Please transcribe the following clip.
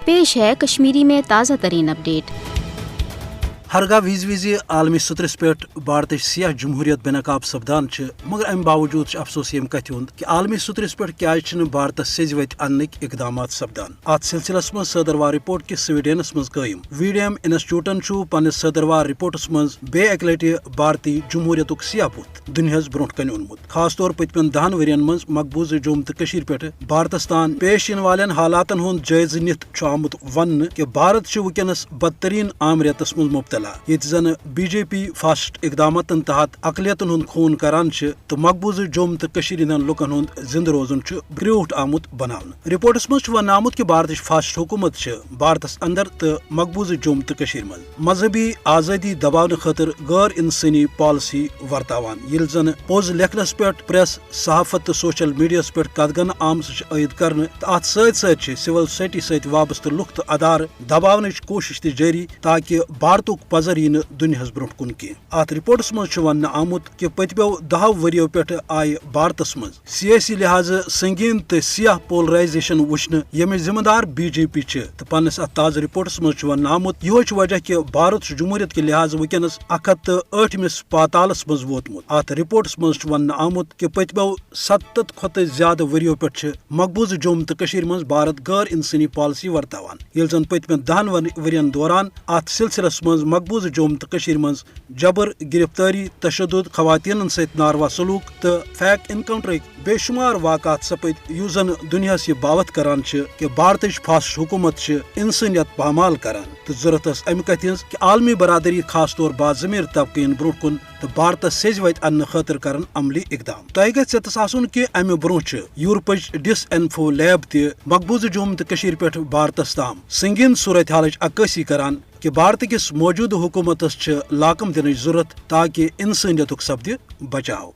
पेश है कश्मीरी में ताज़ा तरीन अपडेट। हरगा विज आलमी सतरस पे भारत सियाह जमहूरियत बेनकाब सपदान मगर अम बावजूद अफसोस यम कथ कि आलमी सतरस पे क्या भारत सेज वत अनक इकदाम सपदान। अत सिलसिलस मज सदरवार रिपोर्ट कि स्वीडनस मज कायम वीडियम इंस्टीट्यूटन पन्निस सदरवार रिपोर्टस मज बे एक लटि भारतीय जमहूरियत सियाह पुत दुनियास ब्रोट कन ओनमुत। खास तौर पतमन 10 वरियन मज मकबूज जम्मू तो कशीर पे भारतस तान पेश इन वालन हालातन हुंद जायज नित आमुत वन कि भारत वुकनस बदतरीन आमरियतस मज मुब्तला ये जन बीजेपी फास्ट इकदामतन तहत अकलियतन हुंद खून करान तो मकबूज जम्मू तो कशीर हंदन लुकन हुंद जिंद रोजन ब्रूट आमुत बनावन। रिपोर्टस मज वन आमुत कि भारत फास्ट हुकूमत भारतस अंदर तो मकबूज जम्मू तो कशीर मज मजहबी आज़ादी दबावन खतर गैर इंसानी पॉलिसी वर्तावान ये जन पोज लेखनस पे प्रेस सहाफत तो सोशल मीडिया पे कदगन आम सद कर अत सिविल सोसाइटी सत वाबस्त लुक तो अदार दबावन कोशिश जारी ताकि भारत पजर यी दुनियास ब्रोट कुन की। अत रिपोर्टस मज वन आमुत कि पतमो 10 वरियों पे आय भारतस मज सियासी लिहाज संगीन तो सियाह पोलराइजेशन वुचन यम जिम्मेदार बीजेपी तो पन्निस अत ताज़ रिपोर्टस मज वन आमुत यो वजह कि भारत जमहूरियत के लिहाज वनस 108 पातालस मज वोतमुत। अत रिपोर्टस मज वन आमुत कि पतमो 70 खुत ज्यादा वरियों पे मकबूज जम्मू तो कशीर मज भारत गैर इंसानी पॉलिसी वर्तावान ये जन पतमन 10 वरियन दौरान अत सिलसिलस मज मकबूज जम्मू तो कशीर मज जबर गिरफ्तारी तशद्दुद खवातीन सत नारवा सलूक तो फैक इनकाउंटर बेशुमार वाक़ात सपद यु जन दुनियास यह बावत करान कि भारत फास्ट हुकूमत इंसानियत पामाल करान तो जरूरत अमि कथ कि आलमी बरादरी खास तौर बाज़मीर तबकन ब्रोट कुन तो भारत सेज वत अन्न खतर करन अमली इकदाम। तह गस आसन कि अमि ब्रोह यूरोपच डिसइन्फो लैब त मकबूज जम्मू तो कशीर पे भारतस ताम संगीन सूरत हाल अक्सी करान कि भारत किस मौजूद हुकूमतस लाकम दिन जरूरत ताकि इंसानियत सपद बचाव।